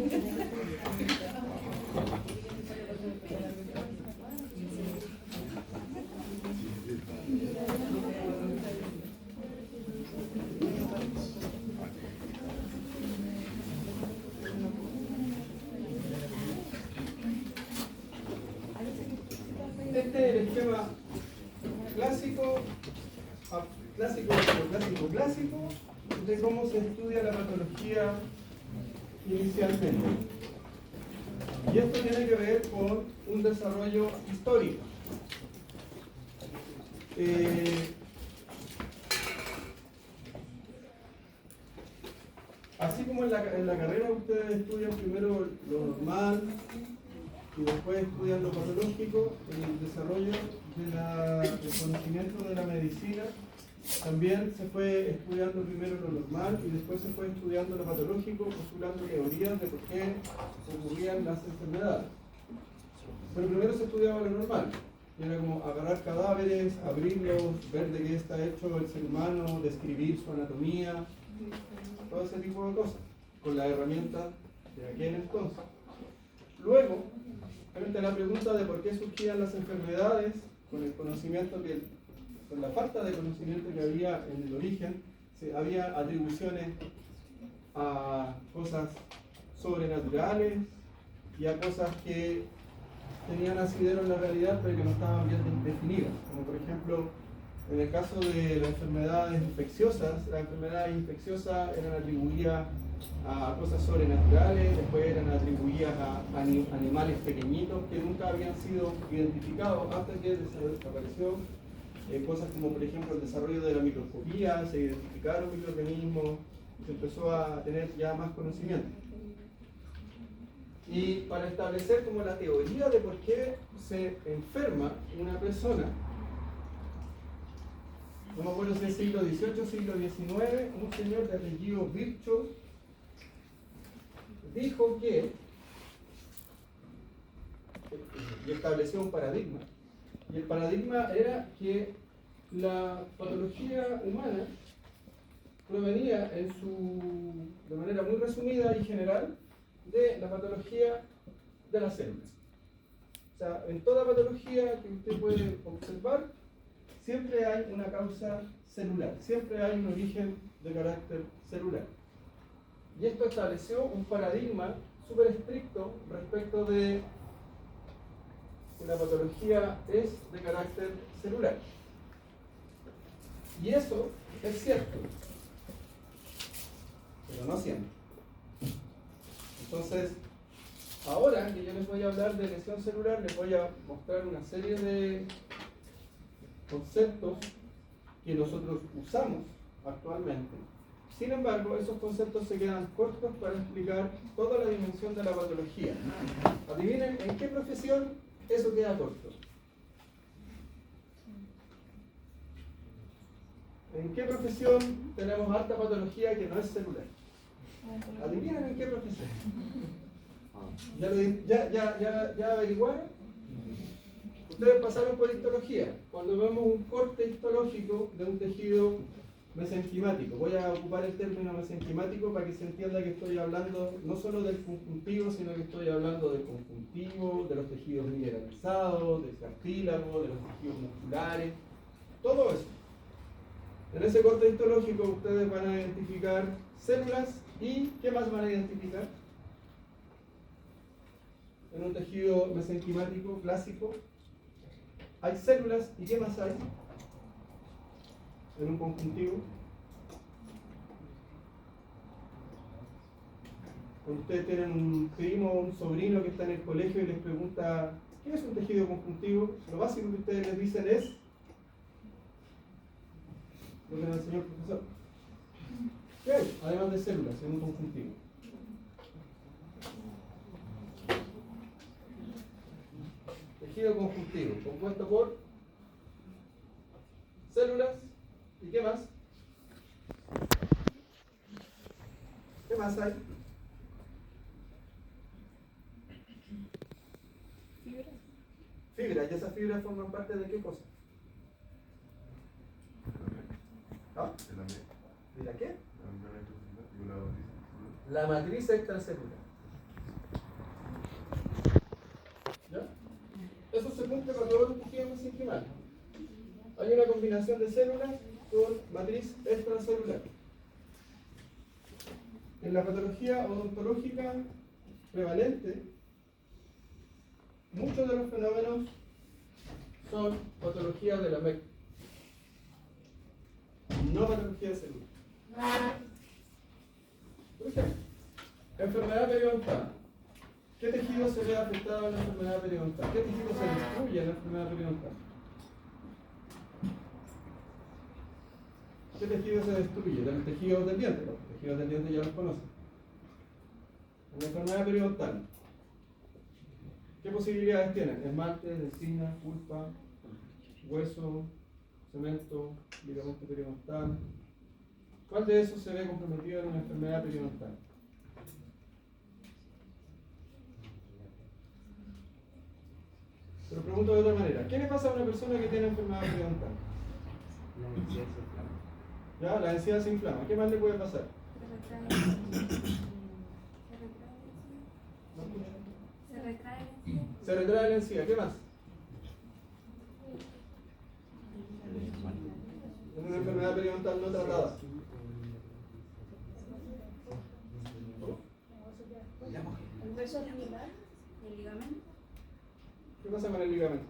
Este es el esquema clásico de cómo se estudia la patología inicialmente. Y esto tiene que ver con un desarrollo histórico. Así como en la carrera ustedes estudian primero lo normal y después estudian lo patológico, en el desarrollo del conocimiento de la medicina también se fue estudiando primero lo normal y después se fue estudiando lo patológico, postulando teorías de por qué ocurrían las enfermedades. Pero primero se estudiaba lo normal. Era como agarrar cadáveres, abrirlos, ver de qué está hecho el ser humano, describir su anatomía, todo ese tipo de cosas, con la herramienta de aquel entonces. Luego, frente a la pregunta de por qué surgían las enfermedades, con el conocimiento con la falta de conocimiento que había en el origen, había atribuciones a cosas sobrenaturales y a cosas que tenían asidero en la realidad pero que no estaban bien definidas, como por ejemplo en el caso de las enfermedades infecciosas eran atribuidas a cosas sobrenaturales, después eran atribuidas a animales pequeñitos que nunca habían sido identificados hasta que desapareció. Cosas como por ejemplo el desarrollo de la microscopía, se identificaron microorganismos, se empezó a tener ya más conocimiento. Y para establecer como la teoría de por qué se enferma una persona, no me acuerdo si es siglo XVIII o siglo XIX, un señor de apellido Virchow dijo que, y estableció un paradigma, y el paradigma era que la patología humana provenía de manera muy resumida y general de la patología de las células. O sea, en toda patología que usted puede observar, siempre hay una causa celular, siempre hay un origen de carácter celular. Y esto estableció un paradigma súper estricto respecto de que la patología es de carácter celular. Y eso es cierto, pero no siempre. Entonces, ahora que yo les voy a hablar de lesión celular, les voy a mostrar una serie de conceptos que nosotros usamos actualmente. Sin embargo, esos conceptos se quedan cortos para explicar toda la dimensión de la patología. Adivinen en qué profesión eso queda corto. ¿En qué profesión tenemos harta patología que no es celular? Adivinen en qué profesión. ¿Ya averiguaron? Ustedes pasaron por histología. Cuando vemos un corte histológico de un tejido mesenquimático, voy a ocupar el término mesenquimático para que se entienda que estoy hablando no solo del conjuntivo, sino que estoy hablando del conjuntivo, de los tejidos mineralizados, del cartílago, de los tejidos musculares, todo eso. En ese corte histológico ustedes van a identificar células y ¿qué más van a identificar? En un tejido mesenquimático clásico hay células y ¿qué más hay? En un conjuntivo. Cuando ustedes tienen un primo o un sobrino que está en el colegio y les pregunta ¿qué es un tejido conjuntivo? Lo básico que ustedes les dicen es lo que nos enseñó el profesor. ¿Qué hay? Además de células en un conjuntivo. Tejido conjuntivo, compuesto por células y ¿qué más? ¿Qué más hay? Fibras. ¿Y esas fibras forman parte de qué cosa? ¿Ah? ¿De la qué? La matriz extracelular. Eso se cumple para todos los tejidos mesenquimales. Hay una combinación de células con matriz extracelular. En la patología odontológica prevalente, muchos de los fenómenos son patologías de la MEC, no patología de células. Por ejemplo, enfermedad periodontal. ¿Qué tejido se ve afectado en la enfermedad periodontal? ¿Qué tejido se destruye en la enfermedad periodontal? ¿Qué tejido se destruye? De los tejidos del diente. Los tejidos del diente ya los conocen. En la enfermedad periodontal, ¿qué posibilidades tienen? Esmalte, encina, pulpa, hueso, cemento, ligamento periodontal. ¿Cuál de esos se ve comprometido en una enfermedad periodontal? Pero pregunto de otra manera. ¿Qué le pasa a una persona que tiene enfermedad periodontal? La encía se inflama. ¿Ya? La encía se inflama. ¿Qué más le puede pasar? Se retrae la encía. ¿Qué más? Es una enfermedad periodontal no tratada. ¿El hueso articular? ¿El ligamento? ¿Qué pasa con el ligamento?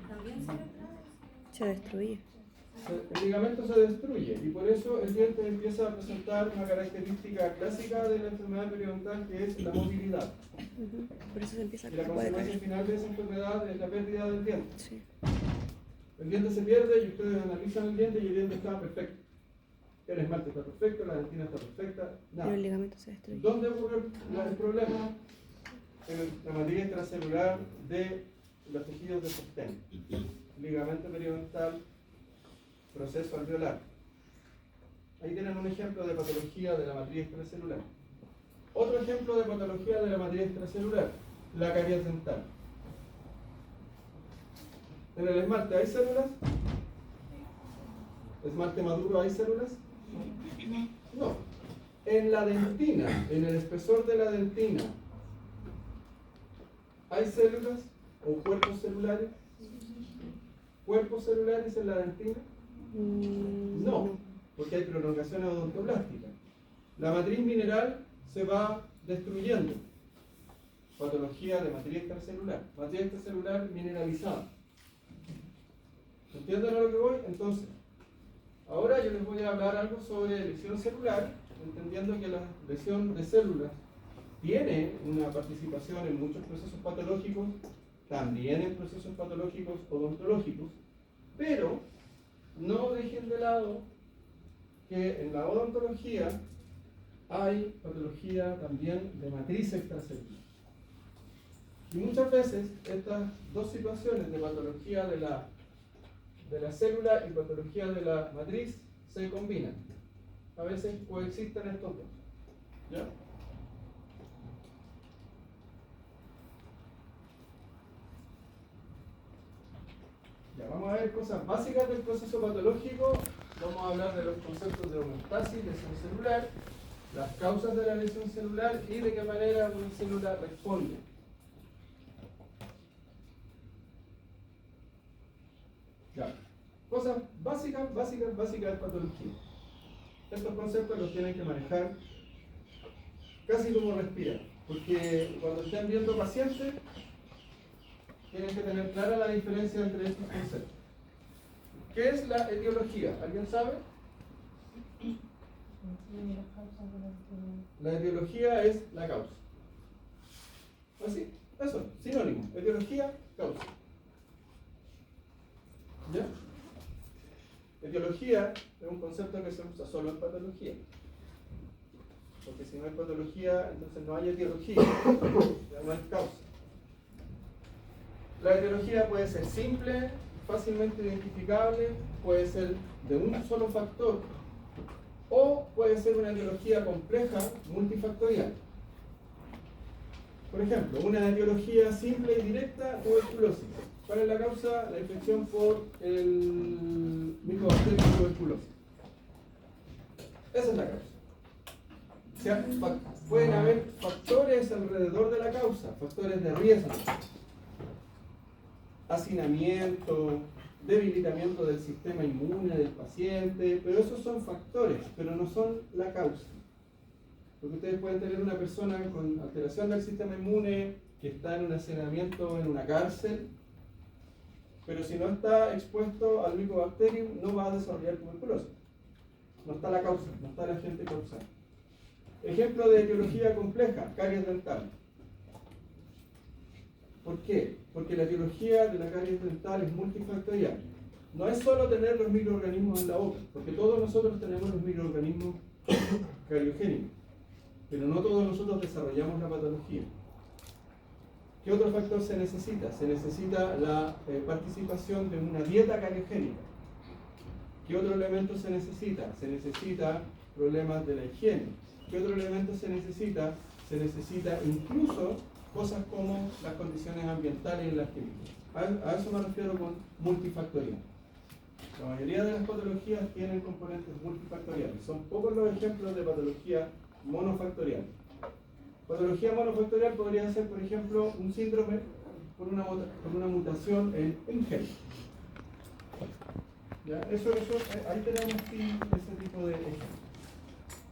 También se retrae. Se destruye. El ligamento se destruye y por eso el diente empieza a presentar una característica clásica de la enfermedad periodontal, que es la movilidad. Por eso se empieza a Y la puede consecuencia caer. final de esa enfermedad es la pérdida del diente. Sí. El diente se pierde y ustedes analizan el diente y el diente está perfecto. El esmalte está perfecto, la dentina está perfecta, nada. Pero el ligamento se destruye. ¿Dónde ocurre el problema? En la materia extracelular de los tejidos de sostén. Ligamento periodontal, proceso alveolar. Ahí tienen un ejemplo de patología de la matriz extracelular. Otro ejemplo de patología de la matriz extracelular, la caries dental. ¿En el esmalte hay células? ¿Esmalte maduro hay células? No. En la dentina, en el espesor de la dentina, ¿hay células o cuerpos celulares? ¿Cuerpos celulares en la dentina? No, porque hay prolongación odontoblástica. La matriz mineral se va destruyendo. Patología de matriz extracelular. Matriz extracelular mineralizada. ¿Entienden a lo que voy? Entonces, ahora yo les voy a hablar algo sobre lesión celular, entendiendo que la lesión de células tiene una participación en muchos procesos patológicos, también en procesos patológicos odontológicos, pero no dejen de lado que en la odontología hay patología también de matriz extracelular. Y muchas veces estas dos situaciones de patología de la célula y patología de la matriz se combinan. A veces coexisten estos dos. ¿Ya? Ya, vamos a ver cosas básicas del proceso patológico. Vamos a hablar de los conceptos de homeostasis, lesión celular, las causas de la lesión celular y de qué manera una célula responde. Ya. Cosas básicas de patología. Estos conceptos los tienen que manejar casi como respiran, porque cuando estén viendo pacientes tienen que tener clara la diferencia entre estos conceptos. ¿Qué es la etiología? ¿Alguien sabe? La etiología es la causa. Así, eso, sinónimo. Etiología, causa. ¿Ya? Etiología es un concepto que se usa solo en patología. Porque si no hay patología, entonces no hay etiología, no hay causa. La etiología puede ser simple, fácilmente identificable, puede ser de un solo factor, o puede ser una etiología compleja, multifactorial. Por ejemplo, una etiología simple y directa, tuberculosis. ¿Cuál es la causa? La infección por el Mycobacterium tuberculosis. Esa es la causa. O sea, pueden haber factores alrededor de la causa, factores de riesgo, hacinamiento, debilitamiento del sistema inmune del paciente, pero esos son factores, pero no son la causa. Porque ustedes pueden tener una persona con alteración del sistema inmune que está en un hacinamiento en una cárcel, pero si no está expuesto al Mycobacterium no va a desarrollar tuberculosis. No está la causa, no está el agente causal. Ejemplo de etiología compleja, caries dental. ¿Por qué? Porque la etiología de la caries dental es multifactorial. No es solo tener los microorganismos en la boca, porque todos nosotros tenemos los microorganismos cariogénicos, pero no todos nosotros desarrollamos la patología. ¿Qué otro factor se necesita? Se necesita la participación de una dieta cariogénica. ¿Qué otro elemento se necesita? Se necesita problemas de la higiene. ¿Qué otro elemento se necesita? Se necesita incluso cosas como las condiciones ambientales y las químicas. A eso me refiero con multifactorial. La mayoría de las patologías tienen componentes multifactoriales. Son pocos los ejemplos de patología monofactorial. Patología monofactorial podría ser, por ejemplo, un síndrome por una mutación en un gen. ¿Ya? Ahí tenemos ese tipo de ejemplos.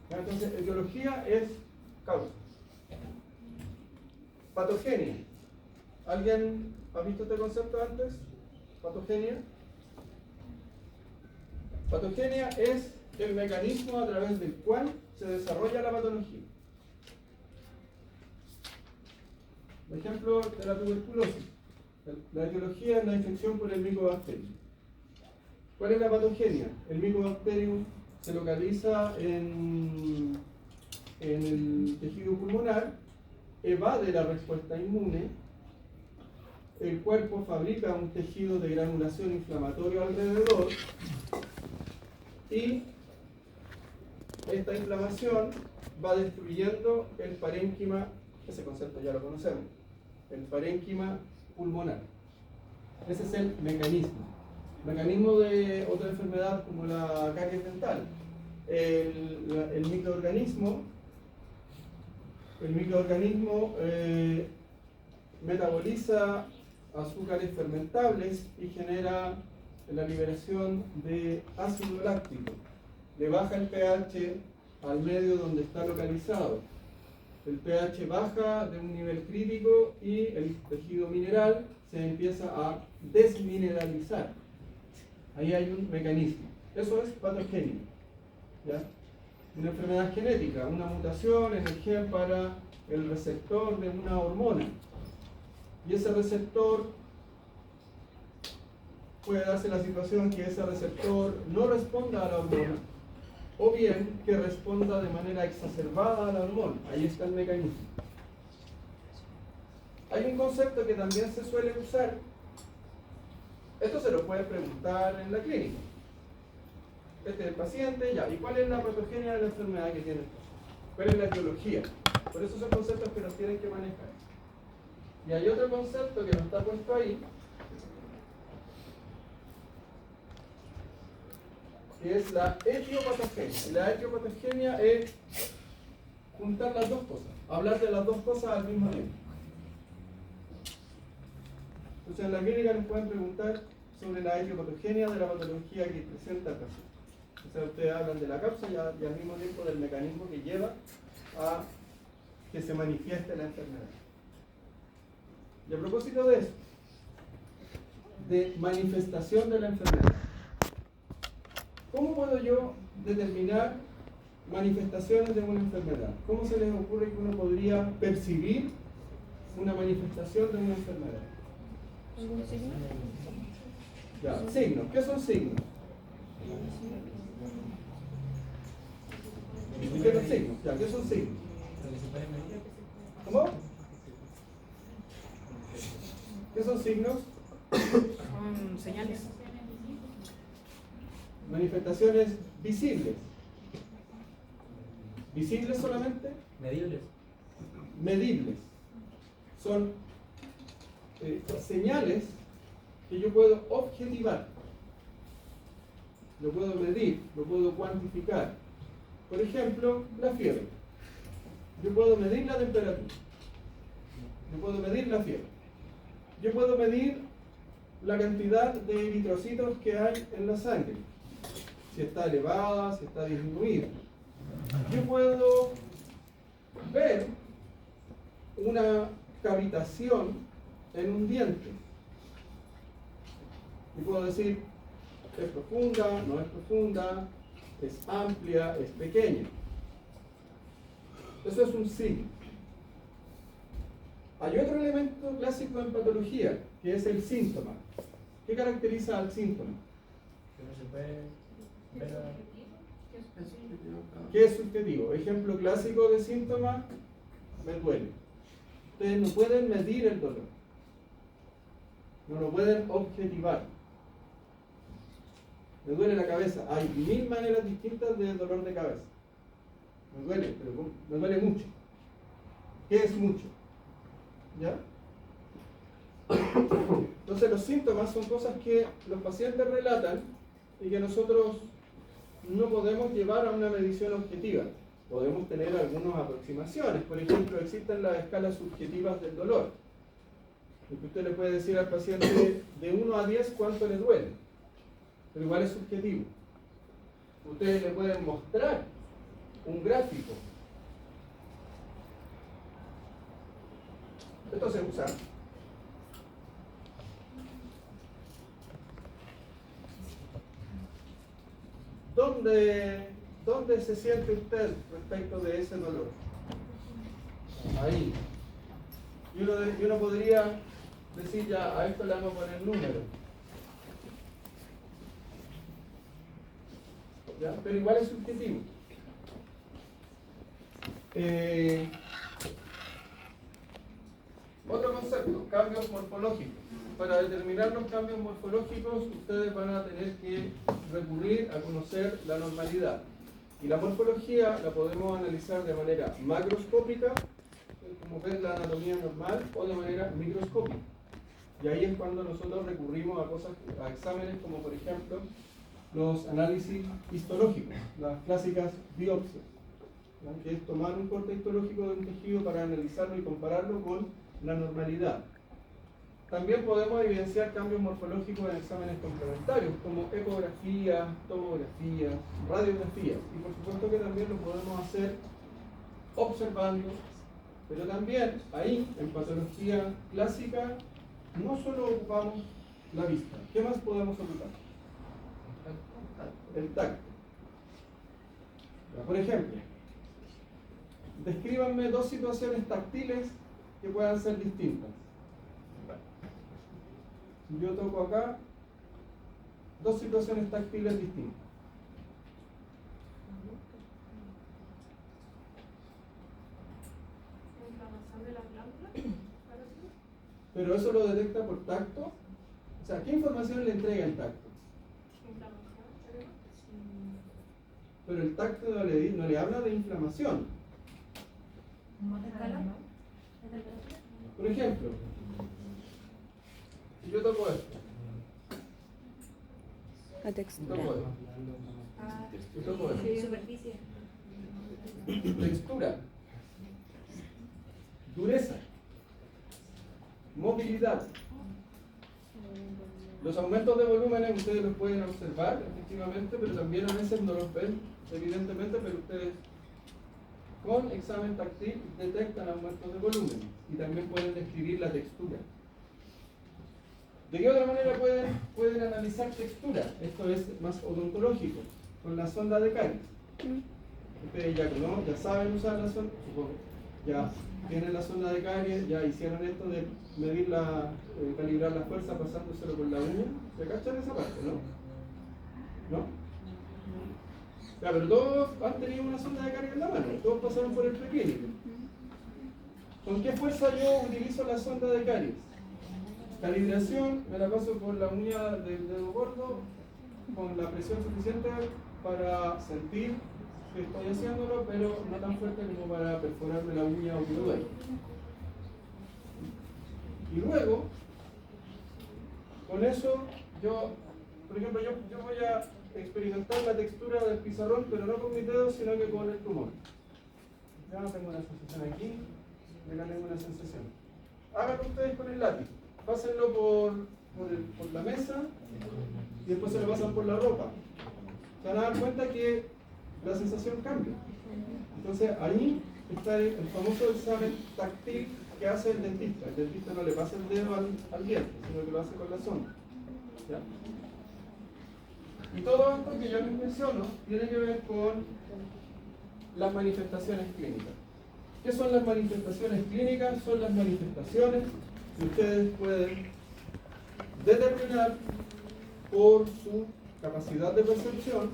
Entonces, etiología es causa. Patogenia. ¿Alguien ha visto este concepto antes? Patogenia. Patogenia es el mecanismo a través del cual se desarrolla la patología. Por ejemplo, de la tuberculosis. La etiología es la infección por el Mycobacterium. ¿Cuál es la patogenia? El Mycobacterium se localiza en el tejido pulmonar, evade la respuesta inmune, el cuerpo fabrica un tejido de granulación inflamatorio alrededor y esta inflamación va destruyendo el parénquima, ese concepto ya lo conocemos, el parénquima pulmonar. Ese es el mecanismo. Mecanismo de otra enfermedad como la caries dental. El microorganismo metaboliza azúcares fermentables y genera la liberación de ácido láctico. Le baja el pH al medio donde está localizado. El pH baja de un nivel crítico y el tejido mineral se empieza a desmineralizar. Ahí hay un mecanismo. Eso es patogenia. ¿Ya? Una enfermedad genética, una mutación en el gen para el receptor de una hormona. Y ese receptor puede darse la situación que ese receptor no responda a la hormona, o bien que responda de manera exacerbada a la hormona. Ahí está el mecanismo. Hay un concepto que también se suele usar. Esto se lo puede preguntar en la clínica. Este es el paciente, ya. ¿Y cuál es la patogenia de la enfermedad que tiene el paciente? ¿Cuál es la etiología? Por eso son conceptos que nos tienen que manejar. Y hay otro concepto que no está puesto ahí, que es la etiopatogenia. Y la etiopatogenia es juntar las dos cosas, hablar de las dos cosas al mismo tiempo. Entonces en la clínica nos pueden preguntar sobre la etiopatogenia de la patología que presenta el paciente. O sea, ustedes hablan de la causa y al mismo tiempo del mecanismo que lleva a que se manifieste la enfermedad. Y a propósito de eso, de manifestación de la enfermedad, ¿cómo puedo yo determinar manifestaciones de una enfermedad? ¿Cómo se les ocurre que uno podría percibir una manifestación de una enfermedad? ¿Algún signo? Ya, signos. ¿Qué son signos? ¿Qué son signos? Ya, ¿qué son signos? ¿Cómo? ¿Qué son signos? Son señales. Manifestaciones visibles. ¿Visibles solamente? Medibles. Medibles. Son señales que yo puedo objetivar. Lo puedo medir, lo puedo cuantificar. Por ejemplo, la fiebre. Yo puedo medir la temperatura. Yo puedo medir la fiebre. Yo puedo medir la cantidad de eritrocitos que hay en la sangre. Si está elevada, si está disminuida. Yo puedo ver una cavitación en un diente. Y puedo decir, es profunda, no es profunda, es amplia, es pequeña. Eso es un signo. Hay otro elemento clásico en patología, que es el síntoma. ¿Qué caracteriza al síntoma? Que no se puede ver a- ¿Qué es subjetivo? Ejemplo clásico de síntoma, me duele. Ustedes no pueden medir el dolor. No lo pueden objetivar. Me duele la cabeza. Hay 1000 maneras distintas de dolor de cabeza. Me duele, pero me duele mucho. ¿Qué es mucho? ¿Ya? Entonces los síntomas son cosas que los pacientes relatan y que nosotros no podemos llevar a una medición objetiva. Podemos tener algunas aproximaciones. Por ejemplo, existen las escalas subjetivas del dolor. En que usted le puede decir al paciente de 1 a 10 cuánto le duele. Pero igual es subjetivo. Ustedes le pueden mostrar un gráfico. Esto se usa. ¿Dónde se siente usted respecto de ese dolor? Ahí. Y uno podría decir ya, a esto le vamos a poner número. ¿Ya? Pero igual es subjetivo. Otro concepto, cambios morfológicos. Para determinar los cambios morfológicos, ustedes van a tener que recurrir a conocer la normalidad. Y la morfología la podemos analizar de manera macroscópica, como ver la anatomía normal, o de manera microscópica. Y ahí es cuando nosotros recurrimos a exámenes como, por ejemplo, los análisis histológicos, las clásicas biopsias, ¿no? Que es tomar un corte histológico de un tejido para analizarlo y compararlo con la normalidad. También podemos evidenciar cambios morfológicos en exámenes complementarios, como ecografías, tomografías, radiografías. Y por supuesto que también lo podemos hacer observando, pero también ahí, en patología clásica, no solo ocupamos la vista. ¿Qué más podemos ocupar? El tacto. Por ejemplo, descríbanme 2 situaciones táctiles que puedan ser distintas. Si yo toco acá, 2 situaciones táctiles distintas. Inflamación de la glándula. Pero eso lo detecta por tacto. O sea, ¿qué información le entrega el tacto? Inflamación. Pero el tacto no le habla de inflamación. ¿Escala? Por ejemplo, si yo toco esto, La y textura. toco esto, y toco esto, Superficie. textura, dureza, movilidad. Los aumentos de volúmenes ustedes los pueden observar efectivamente, pero también a veces no los ven evidentemente, pero ustedes con examen táctil detectan aumentos de volumen y también pueden describir la textura. ¿De qué otra manera pueden analizar textura? Esto es más odontológico, con la sonda de caries. Ustedes ya saben usar la sonda, supongo, ya tienen la sonda de caries, ya hicieron esto de medir calibrar la fuerza pasándoselo por la uña. ¿Se cachan esa parte, no? ¿No? Ya, pero todos han tenido una sonda de caries en la mano, todos pasaron por el preclínico. ¿Con qué fuerza yo utilizo la sonda de caries? Calibración, me la paso por la uña del dedo gordo con la presión suficiente para sentir que estoy haciéndolo, pero no tan fuerte como para perforarme la uña o que lo duele. Y luego, con eso, por ejemplo, yo voy a experimentar la textura del pizarrón, pero no con mis dedos, sino que con el pulmón. Ya tengo una sensación aquí, y acá tengo una sensación. Háganlo ustedes con el lápiz. Pásenlo por la mesa y después se lo pasan por la ropa. Se van a dar cuenta que la sensación cambia. Entonces ahí está el famoso examen táctil que hace el dentista. El dentista no le pasa el dedo al diente, sino que lo hace con la sonda. ¿Ya? Y todo esto que yo les menciono tiene que ver con las manifestaciones clínicas. ¿Qué son las manifestaciones clínicas? Son las manifestaciones que ustedes pueden determinar por su capacidad de percepción,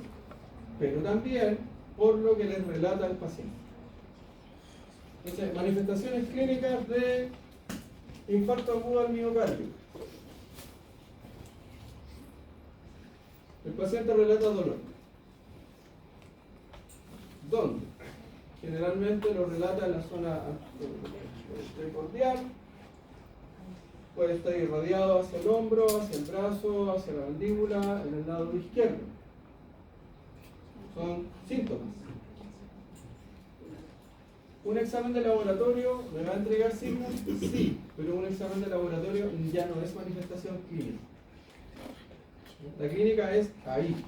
pero también por lo que les relata el paciente. Entonces, manifestaciones clínicas de infarto agudo al miocardio. El paciente relata dolor. ¿Dónde? Generalmente lo relata en la zona precordial. Puede estar irradiado hacia el hombro, hacia el brazo, hacia la mandíbula, en el lado izquierdo. Son síntomas. ¿Un examen de laboratorio me va a entregar signos? Sí, pero un examen de laboratorio ya no es manifestación clínica. La clínica es ahí,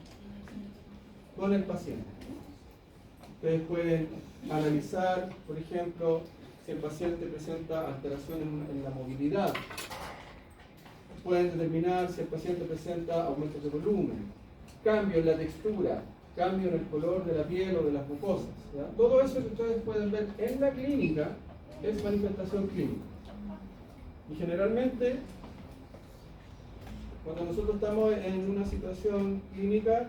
con el paciente. Ustedes pueden analizar, por ejemplo, si el paciente presenta alteraciones en la movilidad. Pueden determinar si el paciente presenta aumentos de volumen, cambio en la textura, cambio en el color de la piel o de las mucosas. ¿Ya? Todo eso que ustedes pueden ver en la clínica es manifestación clínica. Y generalmente, cuando nosotros estamos en una situación clínica,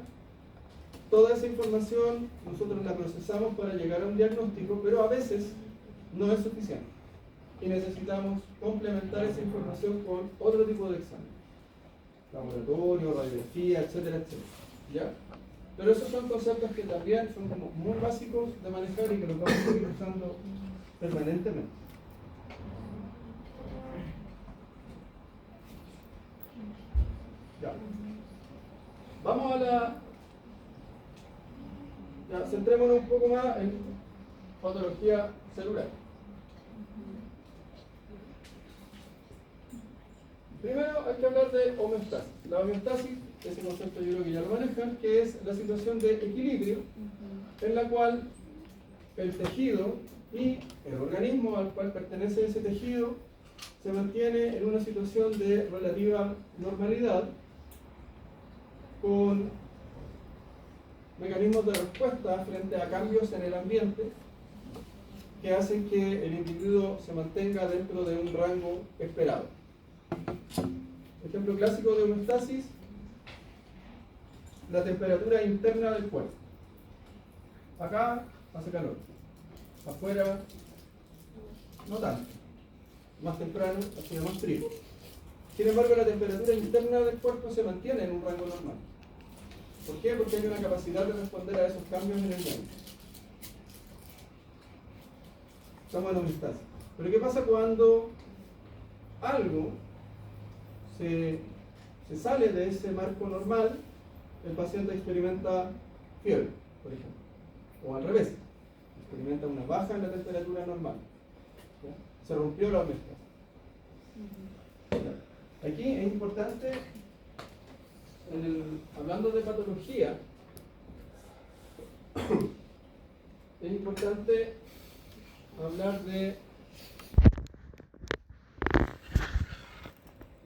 toda esa información nosotros la procesamos para llegar a un diagnóstico, pero a veces no es suficiente. Y necesitamos complementar esa información con otro tipo de examen. Laboratorio, radiografía, etcétera, etcétera. ¿Ya? Pero esos son conceptos que también son como muy básicos de manejar y que los vamos a seguir usando permanentemente. Ya. Vamos a ya, centrémonos un poco más en patología celular. Primero hay que hablar de homeostasis. La homeostasis, ese concepto yo creo que ya lo manejan, que es la situación de equilibrio en la cual el tejido y el organismo al cual pertenece ese tejido se mantiene en una situación de relativa normalidad con mecanismos de respuesta frente a cambios en el ambiente que hacen que el individuo se mantenga dentro de un rango esperado. Ejemplo clásico de homeostasis, la temperatura interna del cuerpo. Acá hace calor, afuera no tanto, más temprano hacía más frío. Sin embargo, la temperatura interna del cuerpo se mantiene en un rango normal. ¿Por qué? Porque hay una capacidad de responder a esos cambios en el ambiente. Estamos en homeostasis. Pero ¿qué pasa cuando algo se sale de ese marco normal? El paciente experimenta fiebre, por ejemplo. O al revés, experimenta una baja en la temperatura normal. ¿Ya? Se rompió la homeostasis. Aquí es importante, hablando de patología, es importante hablar de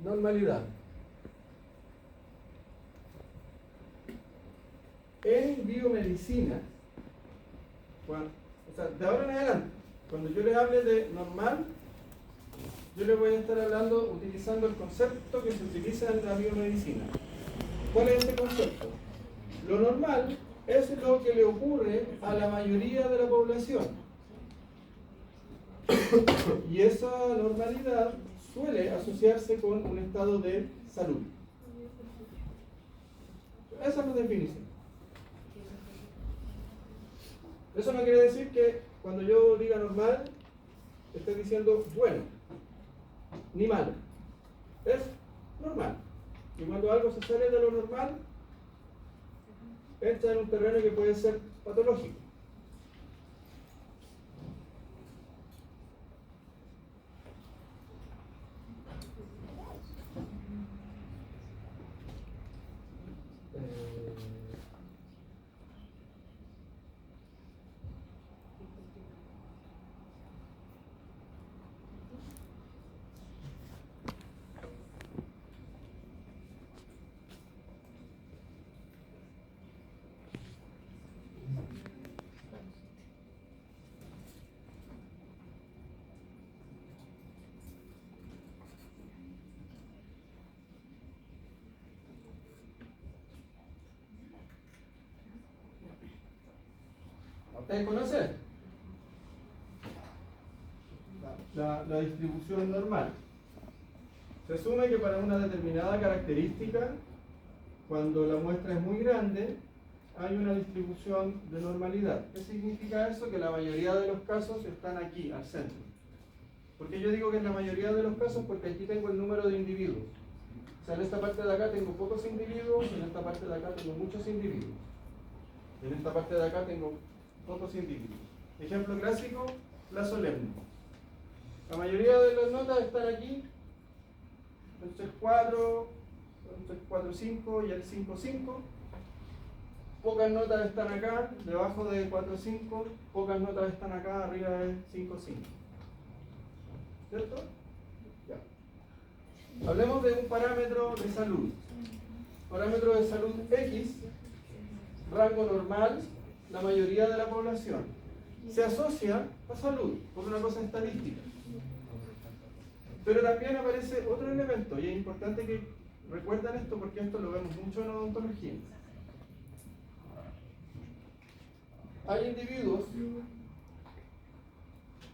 normalidad. En biomedicina, de ahora en adelante, cuando yo les hable de normal, yo les voy a estar hablando utilizando el concepto que se utiliza en la biomedicina. ¿Cuál es ese concepto? Lo normal es lo que le ocurre a la mayoría de la población. Y esa normalidad suele asociarse con un estado de salud. Esa es la definición. Eso no quiere decir que cuando yo diga normal, esté diciendo bueno, ni malo. Es normal. Y cuando algo se sale de lo normal, entra en un terreno que puede ser patológico. ¿Ustedes conocen? La distribución normal. Se asume que para una determinada característica, cuando la muestra es muy grande, hay una distribución de normalidad. ¿Qué significa eso? Que la mayoría de los casos están aquí, al centro. ¿Por qué yo digo que en la mayoría de los casos? Porque aquí tengo el número de individuos. O sea, en esta parte de acá tengo pocos individuos, en esta parte de acá tengo muchos individuos. En esta parte de acá tengo pocos individuos. Ejemplo clásico, la solemne. La mayoría de las notas están aquí, el 3-4, el 3-4-5 y el 5-5. Pocas notas están acá, debajo de 4-5, pocas notas están acá, arriba de 5-5. ¿Cierto? Ya. Hablemos de un parámetro de salud. Parámetro de salud X, rango normal, la mayoría de la población. Se asocia a salud por una cosa estadística. Pero también aparece otro elemento, y es importante que recuerden esto porque esto lo vemos mucho en odontología. Hay individuos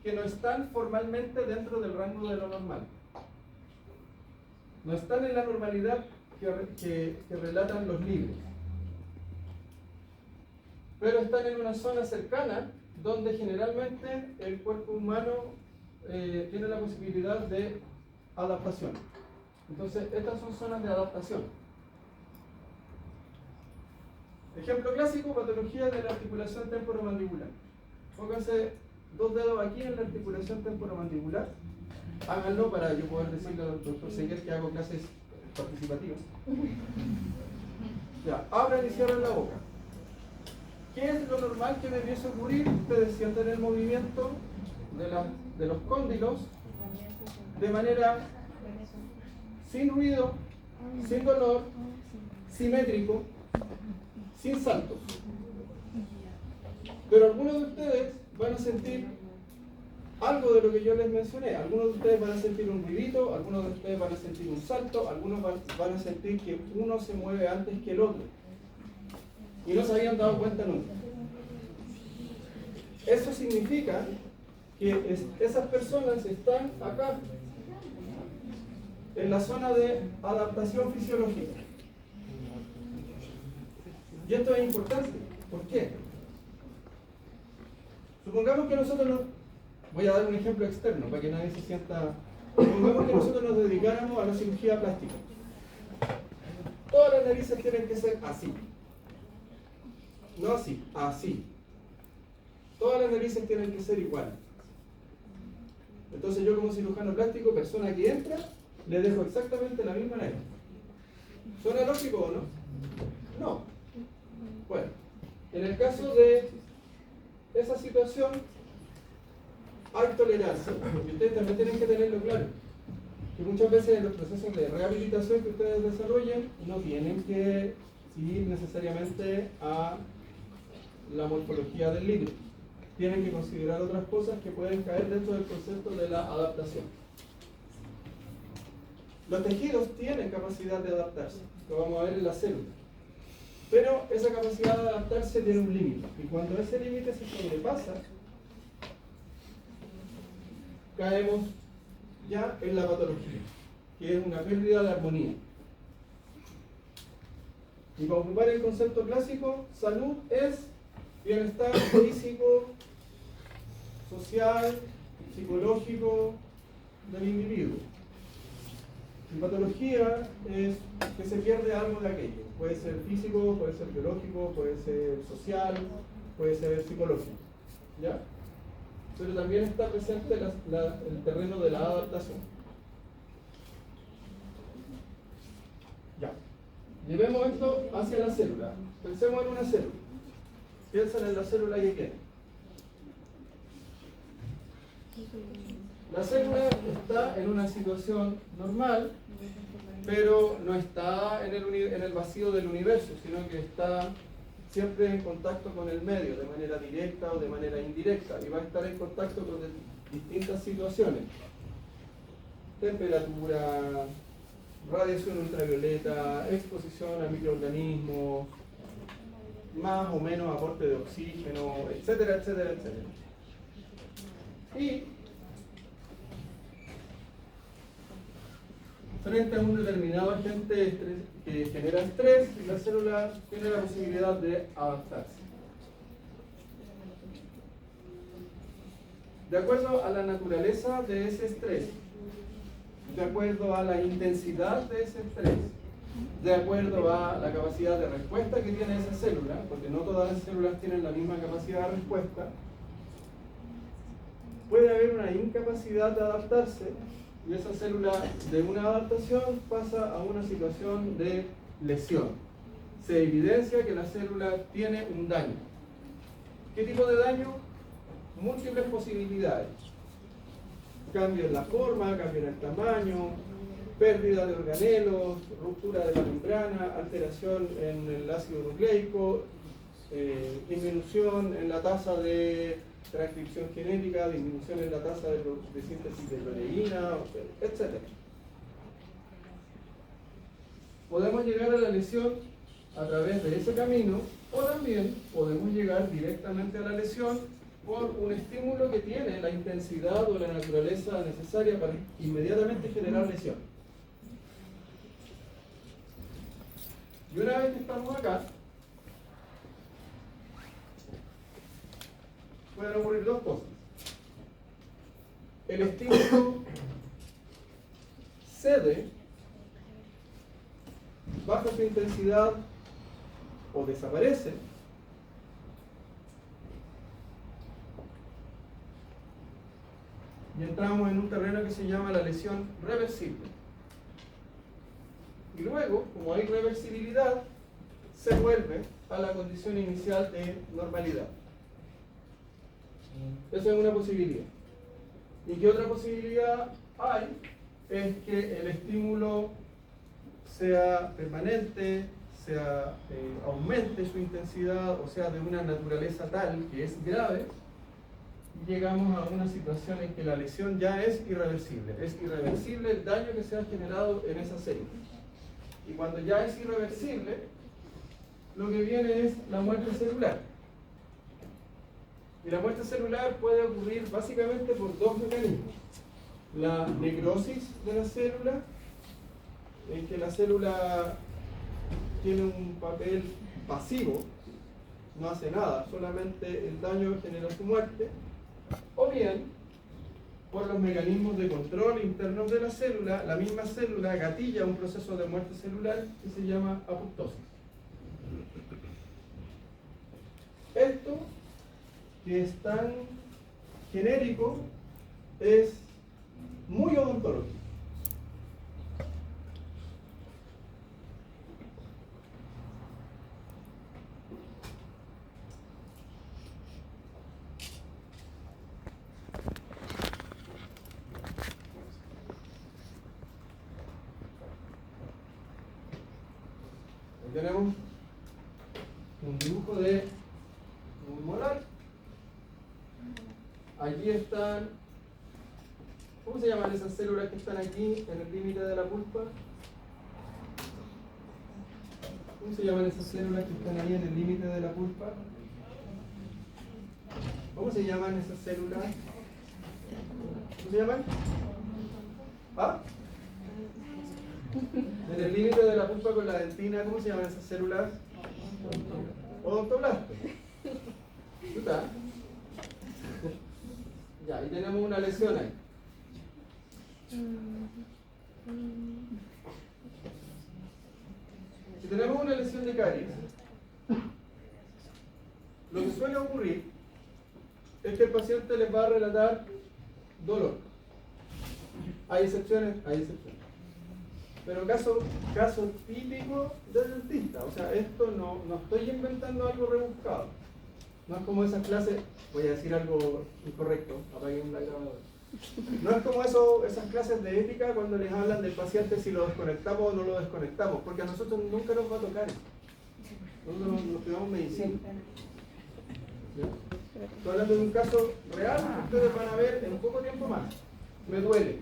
que no están formalmente dentro del rango de lo normal. No están en la normalidad que relatan los libros. Pero están en una zona cercana donde generalmente el cuerpo humano tiene la posibilidad de adaptación. Entonces, estas son zonas de adaptación. Ejemplo clásico, patología de la articulación temporomandibular. Pónganse 2 dedos aquí en la articulación temporomandibular. Háganlo para yo poder decirle al doctor Seguer que hago clases participativas. Ya, abran y cierran la boca. ¿Qué es lo normal que debiese ocurrir? Ustedes sienten el movimiento de los cóndilos de manera sin ruido, sin dolor, simétrico, sin saltos. Pero algunos de ustedes van a sentir algo de lo que yo les mencioné. Algunos de ustedes van a sentir un ruidito, algunos de ustedes van a sentir un salto, algunos van a sentir que uno se mueve antes que el otro. Y no se habían dado cuenta nunca. Eso significa que esas personas están acá, en la zona de adaptación fisiológica. Y esto es importante. ¿Por qué? Supongamos que nosotros voy a dar un ejemplo externo para que nadie se sienta. Supongamos que nosotros nos dedicáramos a la cirugía plástica. Todas las narices tienen que ser así. No así, así. Todas las narices tienen que ser iguales. Entonces yo como cirujano plástico, persona que entra, le dejo exactamente la misma nariz. ¿Suena lógico o no? No. Bueno, en el caso de esa situación hay tolerancia, y ustedes también tienen que tenerlo claro, que muchas veces en los procesos de rehabilitación que ustedes desarrollen no tienen que seguir necesariamente a la morfología del libro. Tienen que considerar otras cosas que pueden caer dentro del concepto de la adaptación. Los tejidos tienen capacidad de adaptarse, lo vamos a ver en la célula. Pero esa capacidad de adaptarse tiene un límite, y cuando ese límite se sobrepasa, caemos ya en la patología, que es una pérdida de armonía. Y para ocupar el concepto clásico, salud es bienestar físico, social, psicológico del individuo. Y patología es que se pierde algo de aquello. Puede ser físico, puede ser biológico, puede ser social, puede ser psicológico. ¿Ya? Pero también está presente el terreno de la adaptación. Ya. Llevemos esto hacia la célula. Pensemos en una célula. Piensen en la célula que queda. La célula está en una situación normal, pero no está en el vacío del universo, sino que está siempre en contacto con el medio, de manera directa o de manera indirecta, y va a estar en contacto con distintas situaciones. Temperatura, radiación ultravioleta, exposición a microorganismos, más o menos aporte de oxígeno, etcétera, etcétera, etcétera. Y frente a un determinado agente que genera estrés, la célula tiene la posibilidad de adaptarse. De acuerdo a la naturaleza de ese estrés, de acuerdo a la intensidad de ese estrés, de acuerdo a la capacidad de respuesta que tiene esa célula, porque no todas las células tienen la misma capacidad de respuesta, puede haber una incapacidad de adaptarse y esa célula de una adaptación pasa a una situación de lesión. Se evidencia que la célula tiene un daño. ¿Qué tipo de daño? Múltiples posibilidades. Cambio en la forma, cambio en el tamaño, pérdida de organelos, ruptura de la membrana, alteración en el ácido nucleico, disminución en la tasa de transcripción genética, disminución en la tasa de síntesis de proteína, etc. Podemos llegar a la lesión a través de ese camino, o también podemos llegar directamente a la lesión por un estímulo que tiene la intensidad o la naturaleza necesaria para inmediatamente generar lesión. Y una vez que estamos acá, pueden ocurrir dos cosas. El estímulo cede, baja su intensidad o desaparece, y entramos en un terreno que se llama la lesión reversible. Y luego, como hay reversibilidad, se vuelve a la condición inicial de normalidad. Esa es una posibilidad. ¿Y qué otra posibilidad hay? Es que el estímulo sea permanente, aumente su intensidad, o sea, de una naturaleza tal que es grave, y llegamos a una situación en que la lesión ya es irreversible. Es irreversible el daño que se ha generado en esa célula. Y cuando ya es irreversible, lo que viene es la muerte celular. Y la muerte celular puede ocurrir básicamente por dos mecanismos. La necrosis de la célula, en que la célula tiene un papel pasivo, no hace nada, solamente el daño genera su muerte, o bien por los mecanismos de control internos de la célula, la misma célula gatilla un proceso de muerte celular que se llama apoptosis. Esto, que es tan genérico, es muy odontológico. Ahí tenemos un dibujo de un molar. Allí están, ¿cómo se llaman esas células que están aquí en el límite de la pulpa? ¿Cómo se llaman esas células que están ahí en el límite de la pulpa? ¿Cómo se llaman esas células? ¿Cómo se llaman? ¿Ah? En el límite de la pulpa con la dentina, ¿cómo se llaman esas células? Odontoblastos. ¿Está? Ya, ahí tenemos una lesión ahí. Si tenemos una lesión de caries, lo que suele ocurrir es que el paciente les va a relatar dolor. Hay excepciones, hay excepciones. Pero caso típico del dentista. O sea, esto no estoy inventando algo rebuscado. No es como esas clases, voy a decir algo incorrecto, apaguen la grabadora. No es como esas clases de ética cuando les hablan del paciente si lo desconectamos o no lo desconectamos, porque a nosotros nunca nos va a tocar eso. Nosotros nos llevamos medicina. ¿Sí? Estoy hablando de un caso real que ustedes van a ver en poco tiempo más. Me duele.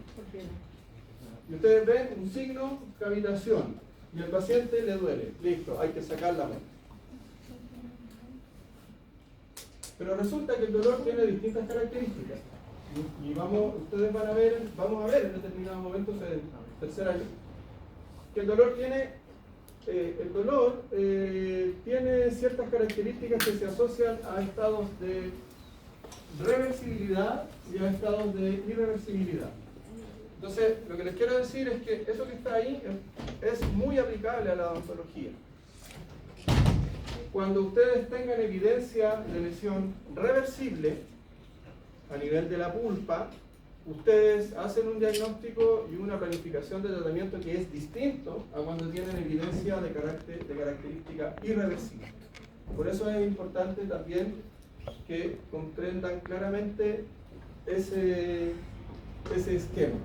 Y ustedes ven un signo, cavitación, y al paciente le duele. Listo, hay que sacar la muela. Pero resulta que el dolor tiene distintas características. Y ustedes vamos a ver en determinados momentos en tercer año, que el dolor tiene ciertas características que se asocian a estados de reversibilidad y a estados de irreversibilidad. Entonces, lo que les quiero decir es que eso que está ahí es muy aplicable a la odontología. Cuando ustedes tengan evidencia de lesión reversible a nivel de la pulpa, ustedes hacen un diagnóstico y una planificación de tratamiento que es distinto a cuando tienen evidencia de característica irreversible. Por eso es importante también que comprendan claramente ese esquema.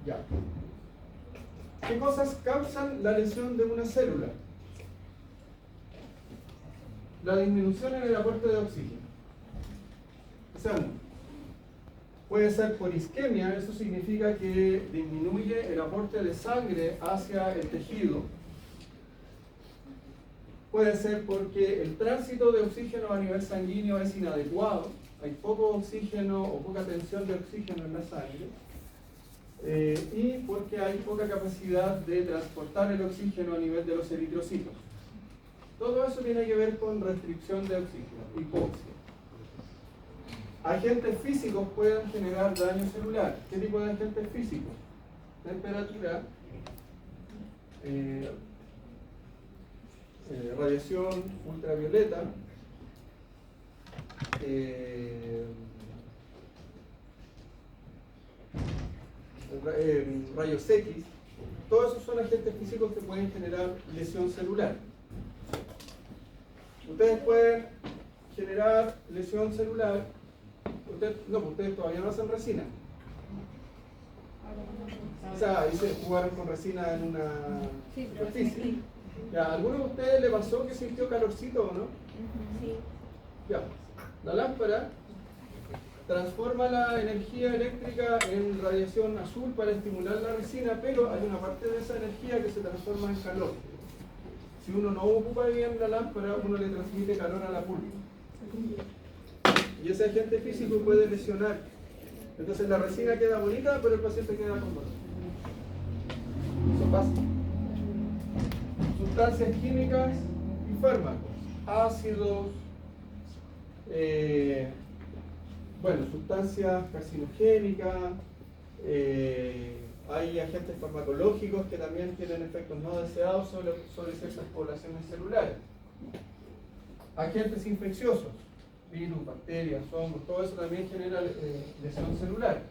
Ya. ¿Qué cosas causan la lesión de una célula? La disminución en el aporte de oxígeno. O sea, puede ser por isquemia, eso significa que disminuye el aporte de sangre hacia el tejido. Puede ser porque el tránsito de oxígeno a nivel sanguíneo es inadecuado, hay poco oxígeno o poca tensión de oxígeno en la sangre. Y porque hay poca capacidad de transportar el oxígeno a nivel de los eritrocitos. Todo eso tiene que ver con restricción de oxígeno, hipoxia. Agentes físicos pueden generar daño celular. ¿Qué tipo de agentes físicos? Temperatura, radiación ultravioleta, rayos X. Todos esos son agentes físicos que pueden generar lesión celular. Ustedes pueden generar lesión celular. Ustedes todavía no hacen resina. O sea, ahí se jugaron con resina en una superficie. Ya, ¿a alguno de ustedes le pasó que sintió calorcito o no? Sí. Ya, la lámpara transforma la energía eléctrica en radiación azul para estimular la resina, pero hay una parte de esa energía que se transforma en calor. Si uno no ocupa bien la lámpara, uno le transmite calor a la pulpa. Y ese agente físico puede lesionar. Entonces la resina queda bonita, pero el paciente queda con dolor. Eso pasa. Sustancias químicas y fármacos. Ácidos, sustancias carcinogénicas, hay agentes farmacológicos que también tienen efectos no deseados sobre ciertas poblaciones celulares. Agentes infecciosos, virus, bacterias, hongos, todo eso también genera lesión celular.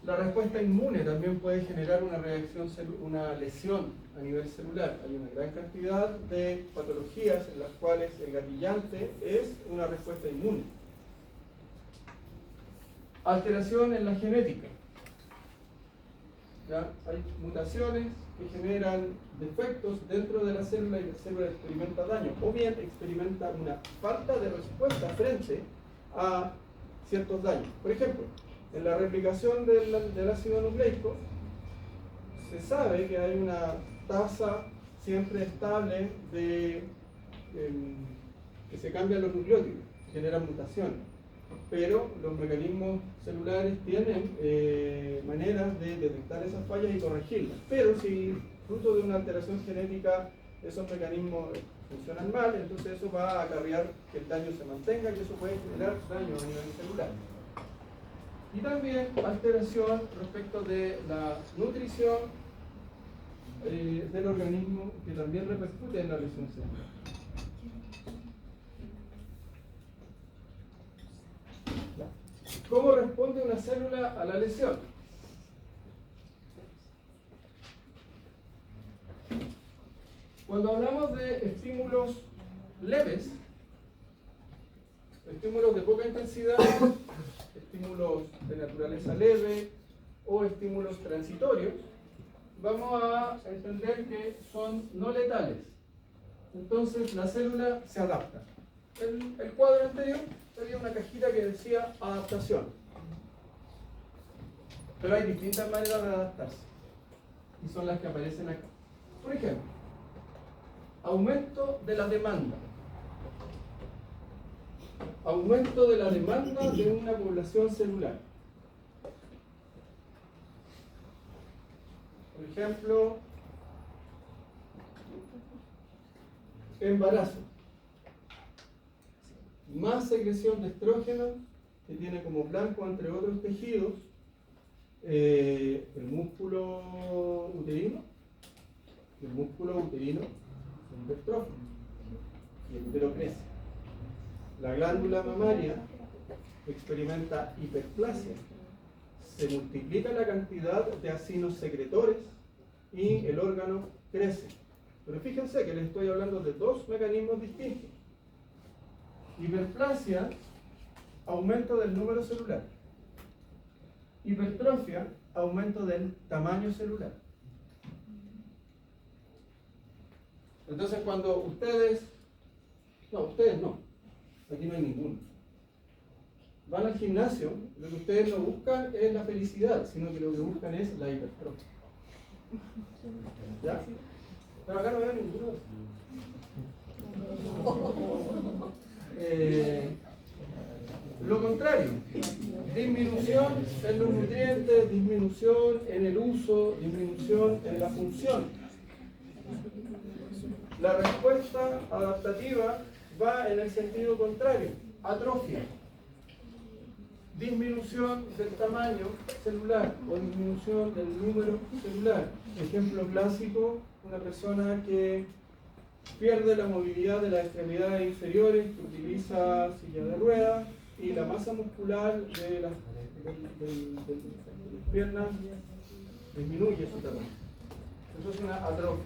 La respuesta inmune también puede generar una lesión a nivel celular. Hay una gran cantidad de patologías en las cuales el gatillante es una respuesta inmune. Alteración en la genética. ¿Ya? Hay mutaciones que generan defectos dentro de la célula y la célula experimenta daño, o bien experimenta una falta de respuesta frente a ciertos daños. Por ejemplo, en la replicación del ácido nucleico se sabe que hay una tasa siempre estable de que se cambian los nucleótidos, generan mutaciones. Pero los mecanismos celulares tienen maneras de detectar esas fallas y corregirlas. Pero si fruto de una alteración genética esos mecanismos funcionan mal, entonces eso va a acarrear que el daño se mantenga y eso puede generar daño a nivel celular. Y también alteración respecto de la nutrición del organismo, que también repercute en la lesión celular. ¿Cómo responde una célula a la lesión? Cuando hablamos de estímulos leves, estímulos de poca intensidad, estímulos de naturaleza leve o estímulos transitorios, vamos a entender que son no letales. Entonces la célula se adapta. El cuadro anterior sería una cajita que decía adaptación. Pero hay distintas maneras de adaptarse. Y son las que aparecen acá. Por ejemplo, Aumento de la demanda. Aumento de la demanda de una población celular. Por ejemplo, embarazo. Más secreción de estrógeno, que tiene como blanco, entre otros tejidos, el músculo uterino. El músculo uterino se hipertrofia y el útero crece. La glándula mamaria experimenta hiperplasia. Se multiplica la cantidad de acinos secretores y el órgano crece. Pero fíjense que les estoy hablando de dos mecanismos distintos. Hiperplasia, aumento del número celular. Hipertrofia, aumento del tamaño celular. Entonces cuando ustedes no, aquí no hay ninguno. Van al gimnasio, lo que ustedes no buscan es la felicidad, sino que lo que buscan es la hipertrofia. ¿Ya? Pero acá no veo ninguno. Lo contrario, disminución en los nutrientes, disminución en el uso, disminución en la función. La respuesta adaptativa va en el sentido contrario, atrofia. Disminución del tamaño celular o disminución del número celular. Ejemplo clásico, una persona que pierde la movilidad de las extremidades inferiores, que utiliza silla de ruedas, y la masa muscular de las piernas disminuye su tamaño. Eso es una atrofia.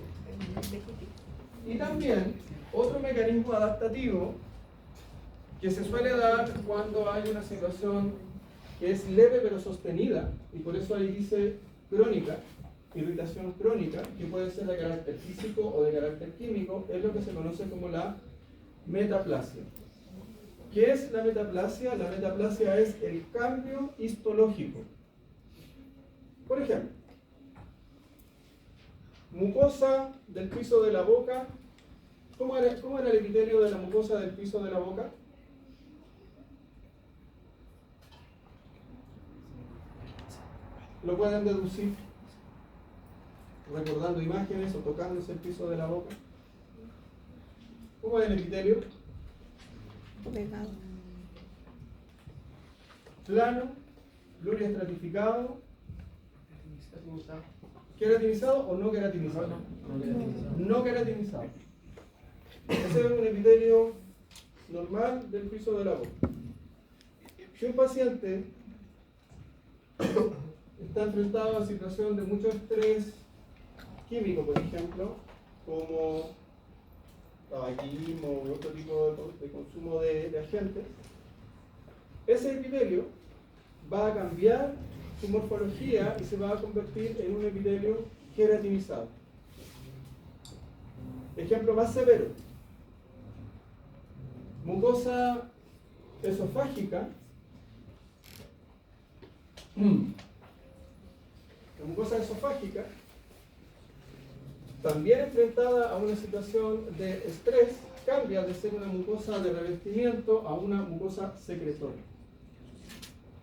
Y también otro mecanismo adaptativo que se suele dar cuando hay una situación que es leve pero sostenida, y por eso ahí dice crónica, irritación crónica, que puede ser de carácter físico o de carácter químico, es lo que se conoce como la metaplasia. ¿Qué es la metaplasia? La metaplasia es el cambio histológico. Por ejemplo, mucosa del piso de la boca. ¿Cómo era el epitelio de la mucosa del piso de la boca? ¿Lo pueden deducir recordando imágenes o tocándose el piso de la boca? ¿Cómo es el epitelio? Pegado. Plano, pluriestratificado, ¿queratinizado o no queratinizado? No queratinizado. Ese es un epitelio normal del piso de la boca. Si un paciente está enfrentado a situación de mucho estrés químico, por ejemplo, como tabaquismo u otro tipo de consumo de agentes, ese epitelio va a cambiar su morfología y se va a convertir en un epitelio queratinizado. Ejemplo más severo: mucosa esofágica. La mucosa esofágica, también enfrentada a una situación de estrés, cambia de ser una mucosa de revestimiento a una mucosa secretoria.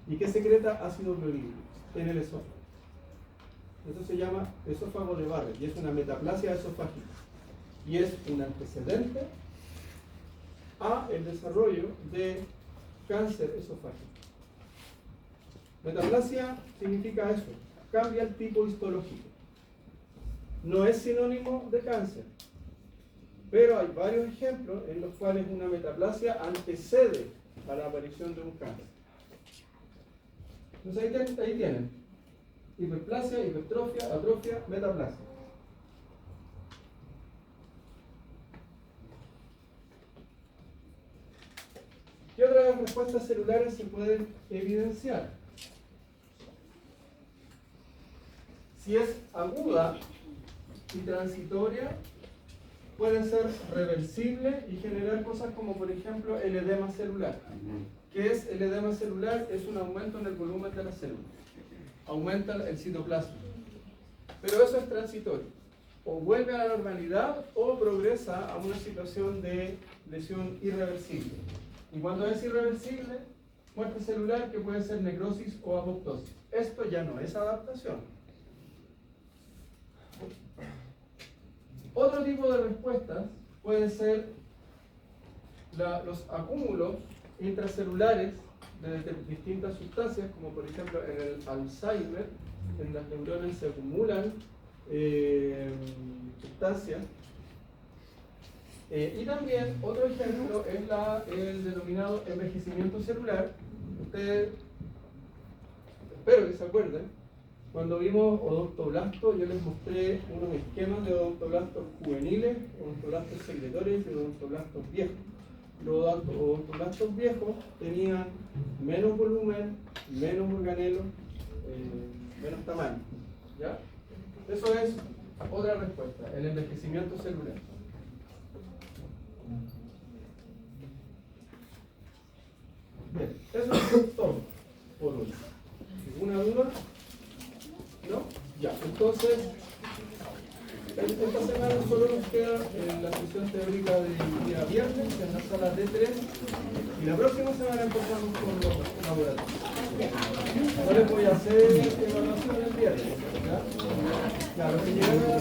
¿Y qué secreta? Ácido clorhídrico en el esófago. Eso se llama esófago de Barrett y es una metaplasia esofágica. Y es un antecedente a el desarrollo de cáncer esofágico. Metaplasia significa eso, cambia el tipo histológico. No es sinónimo de cáncer, pero hay varios ejemplos en los cuales una metaplasia antecede a la aparición de un cáncer. Entonces ahí tienen hiperplasia, hipertrofia, atrofia, metaplasia. ¿Qué otras respuestas celulares se pueden evidenciar? Si es aguda y transitoria, pueden ser reversibles y generar cosas como, por ejemplo, el edema celular. ¿Qué es el edema celular? Es un aumento en el volumen de las células. Aumenta el citoplasma. Pero eso es transitorio. o vuelve a la normalidad o progresa a una situación de lesión irreversible. Y cuando es irreversible, muerte celular que puede ser necrosis o apoptosis. Esto ya no es adaptación. Otro tipo de respuestas pueden ser los acúmulos intracelulares de distintas sustancias, como por ejemplo en el Alzheimer, en las neuronas se acumulan sustancias. Y también otro ejemplo es el denominado envejecimiento celular. Ustedes, espero que se acuerden, cuando vimos odontoblastos, yo les mostré unos esquemas de odontoblastos juveniles, odontoblastos secretores y odontoblastos viejos. Los odontoblastos viejos tenían menos volumen, menos organelo, menos tamaño. ¿Ya? Eso es otra respuesta, el envejecimiento celular. Bien, eso es todo por hoy. ¿Alguna duda? ¿No? Ya, entonces, esta semana solo nos queda la sesión teórica del día viernes en la sala D3 y la próxima semana empezamos con los laboratorios. No les voy a hacer evaluación el viernes, ¿ya? Ya, los que llegaron